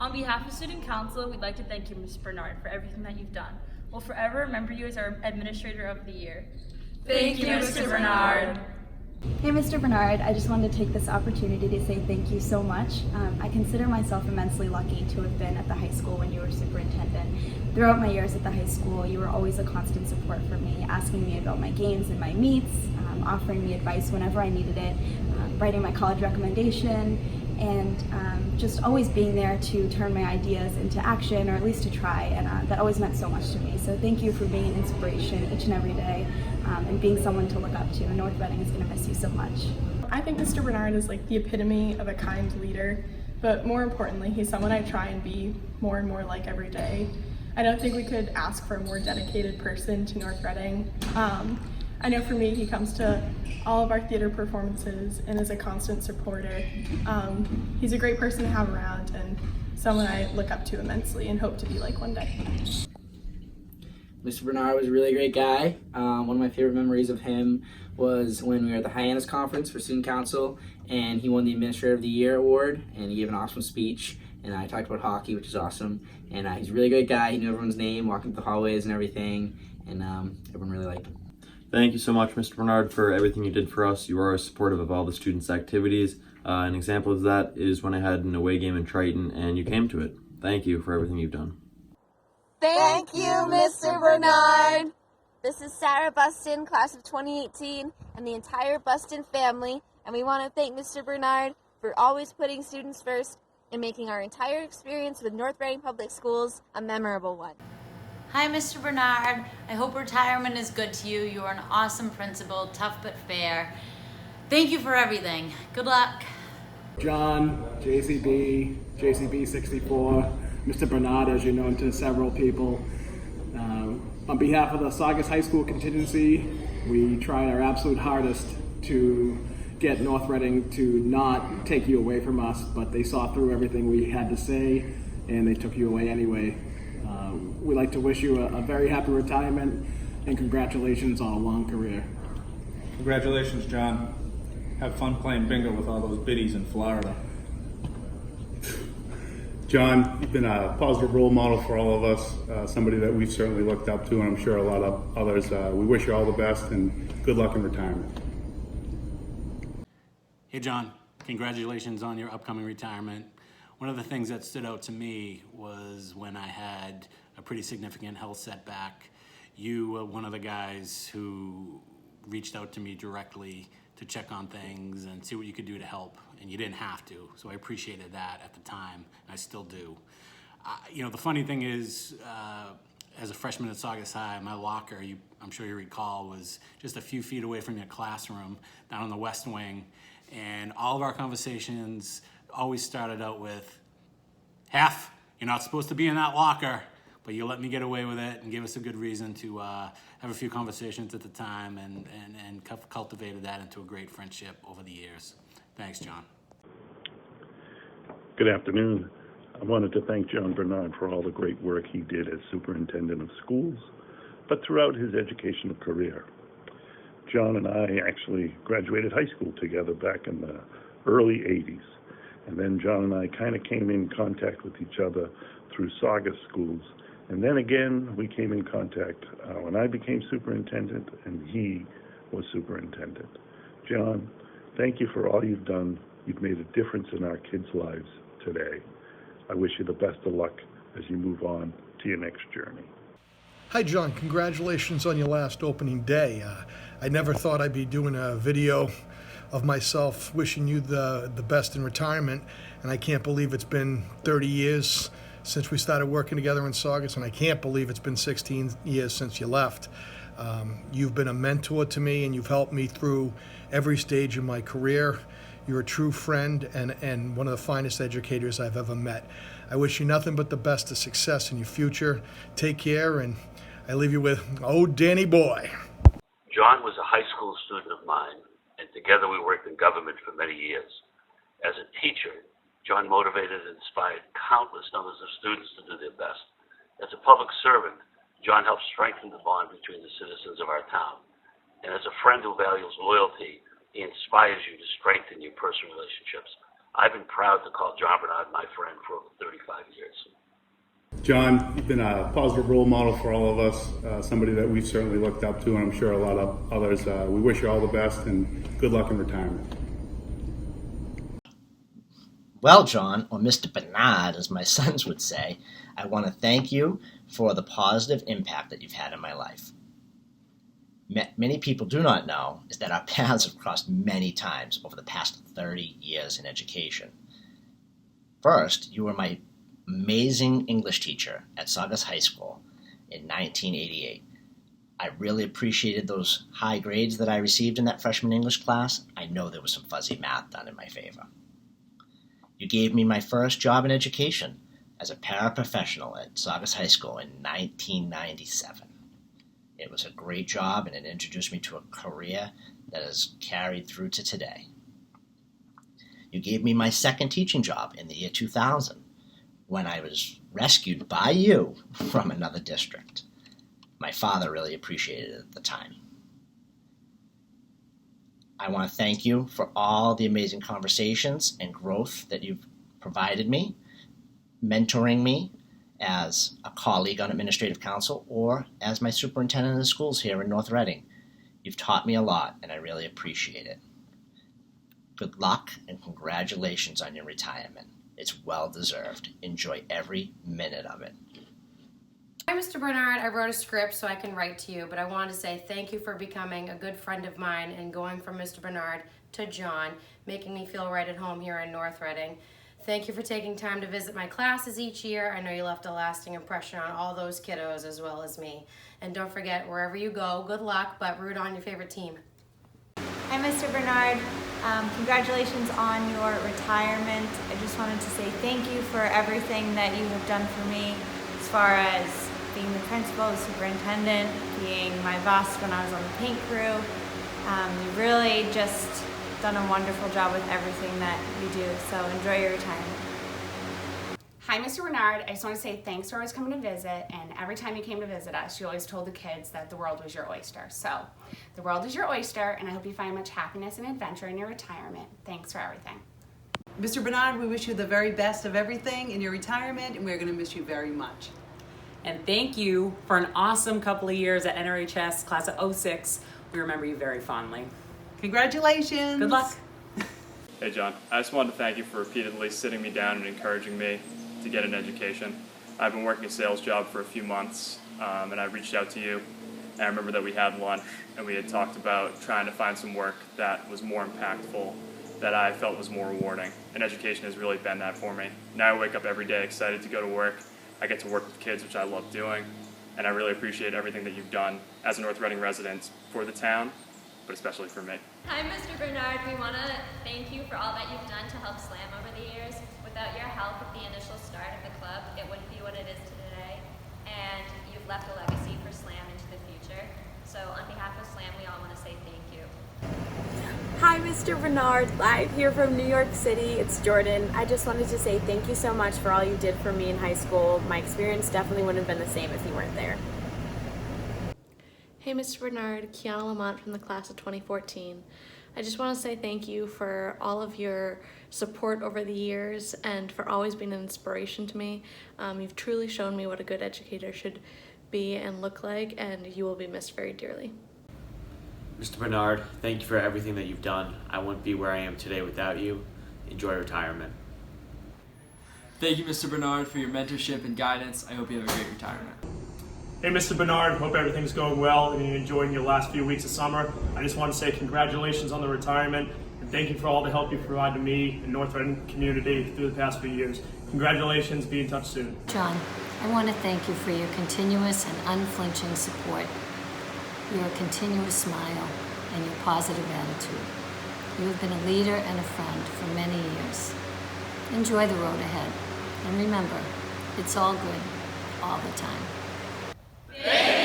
On behalf of Student Council, we'd like to thank you, Ms. Bernard, for everything that you've done. We'll forever remember you as our Administrator of the Year. Thank you, Mr. Bernard. Hey, Mr. Bernard, I just wanted to take this opportunity to say thank you so much. I consider myself immensely lucky to have been at the high school when you were superintendent. Throughout my years at the high school, you were always a constant support for me, asking me about my games and my meets, offering me advice whenever I needed it, writing my college recommendation, and just always being there to turn my ideas into action, or at least to try, and that always meant so much to me. So thank you for being an inspiration each and every day, and being someone to look up to. And North Reading is going to miss you so much. I think Mr. Bernard is like the epitome of a kind leader, but more importantly, he's someone I try and be more and more like every day. I don't think we could ask for a more dedicated person to North Reading. I know for me, he comes to all of our theater performances and is a constant supporter. He's a great person to have around and someone I look up to immensely and hope to be like one day. Mr. Bernard was a really great guy. One of my favorite memories of him was when we were at the Hyannis Conference for Student Council, and he won the Administrator of the Year award, and he gave an awesome speech, and I talked about hockey, which is awesome. And he's a really great guy. He knew everyone's name, walking through the hallways and everything, and everyone really liked him. Thank you so much, Mr. Bernard, for everything you did for us. You are supportive of all the students' activities. An example of that is when I had an away game in Triton, and you came to it. Thank you for everything you've done. Thank you, Mr. Bernard. This is Sarah Buston, class of 2018, and the entire Buston family, and we want to thank Mr. Bernard for always putting students first and making our entire experience with North Reading Public Schools a memorable one. Hi, Mr. Bernard. I hope retirement is good to you. You are an awesome principal, tough but fair. Thank you for everything. Good luck. John, JCB 64, Mr. Bernard, as you know, to several people. On behalf of the Saugus High School contingency, we tried our absolute hardest to get North Reading to not take you away from us, but they saw through everything we had to say, and they took you away anyway. We'd like to wish you a very happy retirement, and congratulations on a long career. Congratulations, John. Have fun playing bingo with all those biddies in Florida. John, you've been a positive role model for all of us, somebody that we've certainly looked up to, and I'm sure a lot of others. We wish you all the best and good luck in retirement. Hey, John, congratulations on your upcoming retirement. One of the things that stood out to me was when I had a pretty significant health setback. You were one of the guys who reached out to me directly to check on things and see what you could do to help, and you didn't have to, so I appreciated that at the time, and I still do. The funny thing is, as a freshman at Saugus High, my locker, I'm sure you recall, was just a few feet away from your classroom down in the West Wing, and all of our conversations always started out with, "Hef, you're not supposed to be in that locker," but you let me get away with it and gave us a good reason to have a few conversations at the time, and cultivated that into a great friendship over the years. Thanks, John. Good afternoon. I wanted to thank John Bernard for all the great work he did as superintendent of schools, but throughout his educational career. John and I actually graduated high school together back in the early 80s. And then John and I kind of came in contact with each other through Saugus schools. And then again, we came in contact when I became superintendent and he was superintendent. John, thank you for all you've done. You've made a difference in our kids' lives today. I wish you the best of luck as you move on to your next journey. Hi, John. Congratulations on your last opening day. I never thought I'd be doing a video of myself wishing you the best in retirement, and I can't believe it's been 30 years since we started working together in Saugus, and I can't believe it's been 16 years since you left. You've been a mentor to me, and you've helped me through every stage of my career. You're a true friend and one of the finest educators I've ever met. I wish you nothing but the best of success in your future. Take care, and I leave you with, oh, Danny boy. John was a high school student of mine, and together we worked in government for many years. As a teacher, John motivated and inspired countless numbers of students to do their best. As a public servant, John helped strengthen the bond between the citizens of our town. And as a friend who values loyalty, he inspires you to strengthen your personal relationships. I've been proud to call John Bernard my friend for over 35 years. John, you've been a positive role model for all of us, somebody that we've certainly looked up to, and I'm sure a lot of others. We wish you all the best and good luck in retirement. Well, John, or Mr. Bernard, as my sons would say, I want to thank you for the positive impact that you've had in my life. Many people do not know is that our paths have crossed many times over the past 30 years in education. First, you were my amazing English teacher at Saugus High School in 1988. I really appreciated those high grades that I received in that freshman English class. I know there was some fuzzy math done in my favor. You gave me my first job in education as a paraprofessional at Saugus High School in 1997. It was a great job, and it introduced me to a career that has carried through to today. You gave me my second teaching job in the year 2000 when I was rescued by you from another district. My father really appreciated it at the time. I want to thank you for all the amazing conversations and growth that you've provided me, mentoring me as a colleague on Administrative Council or as my superintendent of the schools here in North Reading. You've taught me a lot, and I really appreciate it. Good luck and congratulations on your retirement. It's well-deserved. Enjoy every minute of it. Hi, Mr. Bernard. I wrote a script so I can write to you, but I wanted to say thank you for becoming a good friend of mine and going from Mr. Bernard to John, making me feel right at home here in North Reading. Thank you for taking time to visit my classes each year. I know you left a lasting impression on all those kiddos as well as me. And don't forget, wherever you go, good luck, but root on your favorite team. Hi, Mr. Bernard. Congratulations on your retirement. I just wanted to say thank you for everything that you have done for me as far as being the principal, the superintendent, being my boss when I was on the paint crew. You've really just done a wonderful job with everything that you do, so enjoy your retirement. Hi, Mr. Bernard. I just want to say thanks for always coming to visit, and every time you came to visit us, you always told the kids that the world was your oyster. So, the world is your oyster, and I hope you find much happiness and adventure in your retirement. Thanks for everything. Mr. Bernard, we wish you the very best of everything in your retirement, and we're going to miss you very much. And thank you for an awesome couple of years at NRHS, class of 06. We remember you very fondly. Congratulations! Good luck! Hey John, I just wanted to thank you for repeatedly sitting me down and encouraging me to get an education. I've been working a sales job for a few months, and I reached out to you, and I remember that we had lunch, and we had talked about trying to find some work that was more impactful, that I felt was more rewarding, and education has really been that for me. Now I wake up every day excited to go to work. I get to work with kids, which I love doing, and I really appreciate everything that you've done as a North Reading resident for the town, but especially for me. Hi, Mr. Bernard. We want to thank you for all that you've done to help SLAM over the years. Without your help at the initial start of the club, it wouldn't be what it is today, and you've left a legacy for SLAM into the future. So on behalf of SLAM, we all want to say thank you. Hi, Mr. Bernard, live here from New York City. It's Jordan. I just wanted to say thank you so much for all you did for me in high school. My experience definitely wouldn't have been the same if you weren't there. Hey, Mr. Bernard, Kiana Lamont from the class of 2014. I just want to say thank you for all of your support over the years and for always being an inspiration to me. You've truly shown me what a good educator should be and look like, and you will be missed very dearly. Mr. Bernard, thank you for everything that you've done. I wouldn't be where I am today without you. Enjoy retirement. Thank you, Mr. Bernard, for your mentorship and guidance. I hope you have a great retirement. Hey, Mr. Bernard, hope everything's going well and you're enjoying your last few weeks of summer. I just want to say congratulations on the retirement and thank you for all the help you've provided to me and North Reading community through the past few years. Congratulations, be in touch soon. John, I want to thank you for your continuous and unflinching support, your continuous smile, and your positive attitude. You have been a leader and a friend for many years. Enjoy the road ahead, and remember, it's all good all the time. Thank